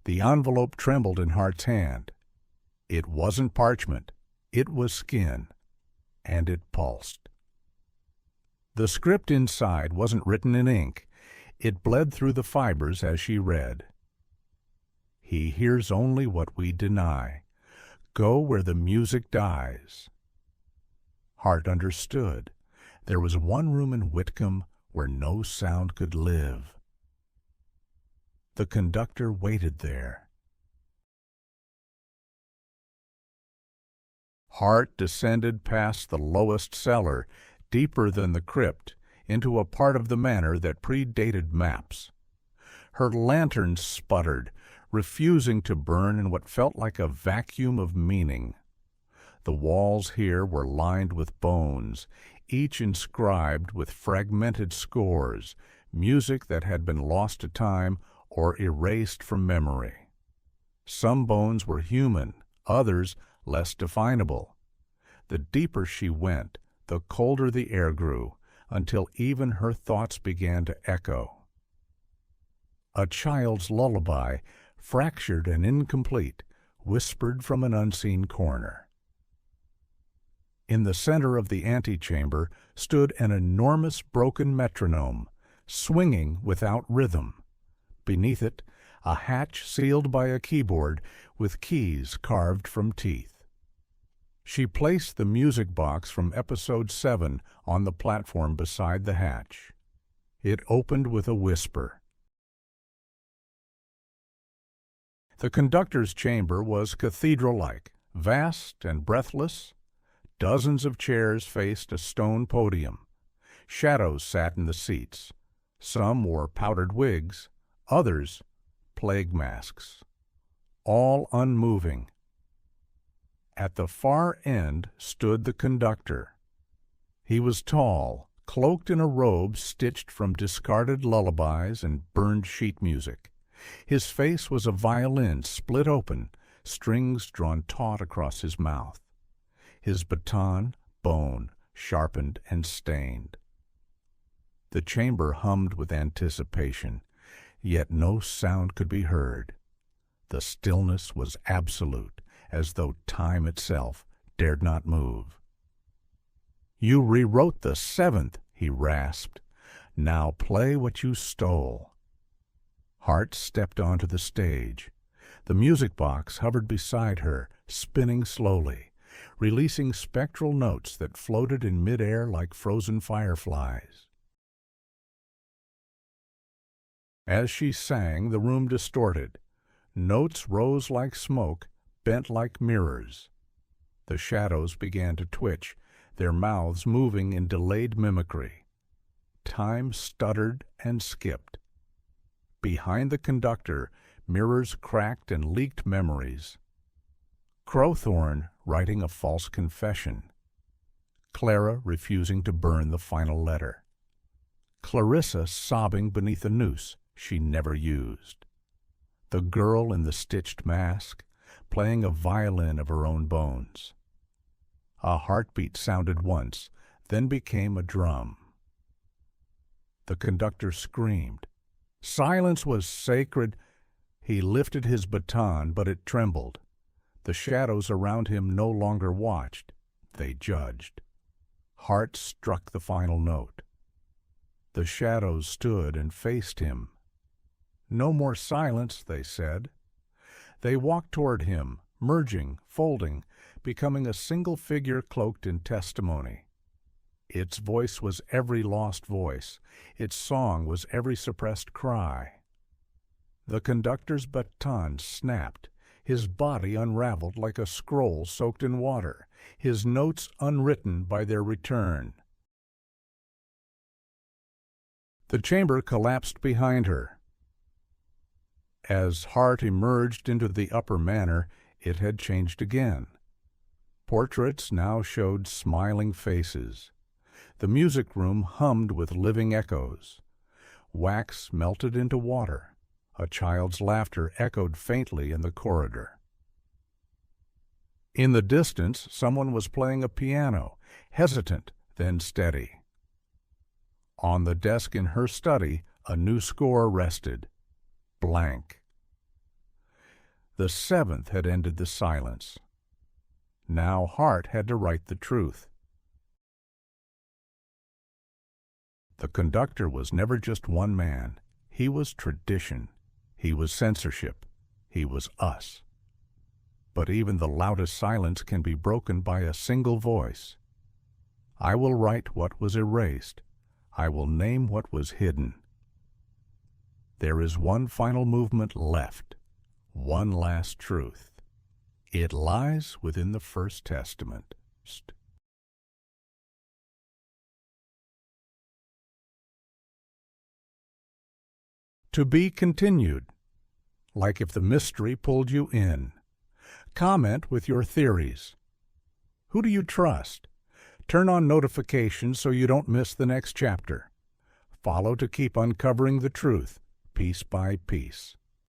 The envelope trembled in Hart's hand. It wasn't parchment. It was skin, and it pulsed. The script inside wasn't written in ink. It bled through the fibers as she read. He hears only what we deny. Go where the music dies. Hart understood. There was one room in Whitcomb where no sound could live. The conductor waited there. Hart descended past the lowest cellar, deeper than the crypt, into a part of the manor that predated maps. Her lantern sputtered, refusing to burn in what felt like a vacuum of meaning. The walls here were lined with bones, each inscribed with fragmented scores, music that had been lost to time or erased from memory. Some bones were human, others less definable. The deeper she went, the colder the air grew, until even her thoughts began to echo. A child's lullaby, fractured and incomplete, whispered from an unseen corner. In the center of the antechamber stood an enormous broken metronome, swinging without rhythm. Beneath it, a hatch sealed by a keyboard with keys carved from teeth. She placed the music box from episode 7 on the platform beside the hatch. It opened with a whisper. The conductor's chamber was cathedral-like, vast and breathless. Dozens of chairs faced a stone podium. Shadows sat in the seats. Some wore powdered wigs, others plague masks. All unmoving. At the far end stood the conductor. He was tall, cloaked in a robe stitched from discarded lullabies and burned sheet music. His face was a violin split open, strings drawn taut across his mouth. His baton, bone, sharpened and stained. The chamber hummed with anticipation, yet no sound could be heard. The stillness was absolute, as though time itself dared not move. "You rewrote the 7th," he rasped. "Now play what you stole." Hart stepped onto the stage. The music box hovered beside her, spinning slowly, releasing spectral notes that floated in midair like frozen fireflies. As she sang, the room distorted. Notes rose like smoke, bent like mirrors. The shadows began to twitch, their mouths moving in delayed mimicry. Time stuttered and skipped. Behind the conductor, mirrors cracked and leaked memories. Crowthorne writing a false confession. Clara refusing to burn the final letter. Clarissa sobbing beneath a noose she never used. The girl in the stitched mask, playing a violin of her own bones. A heartbeat sounded once, then became a drum. The conductor screamed. Silence was sacred. He lifted his baton, but it trembled. The shadows around him no longer watched. They judged. Hart struck the final note. The shadows stood and faced him. No more silence, they said. They walked toward him, merging, folding, becoming a single figure cloaked in testimony. Its voice was every lost voice. Its song was every suppressed cry. The conductor's baton snapped. His body unraveled like a scroll soaked in water, his notes unwritten by their return. The chamber collapsed behind her. As Hart emerged into the upper manor, it had changed again. Portraits now showed smiling faces. The music room hummed with living echoes. Wax melted into water. A child's laughter echoed faintly in the corridor. In the distance, someone was playing a piano, hesitant, then steady. On the desk in her study, a new score rested. Blank. The seventh had ended the silence. Now Hart had to write the truth. The conductor was never just one man. He was tradition. He was censorship. He was us. But even the loudest silence can be broken by a single voice. I will write what was erased. I will name what was hidden. There is one final movement left, one last truth. It lies within the First Testament. To be continued, like if the mystery pulled you in. Comment with your theories. Who do you trust? Turn on notifications so you don't miss the next chapter. Follow to keep uncovering the truth, piece by piece.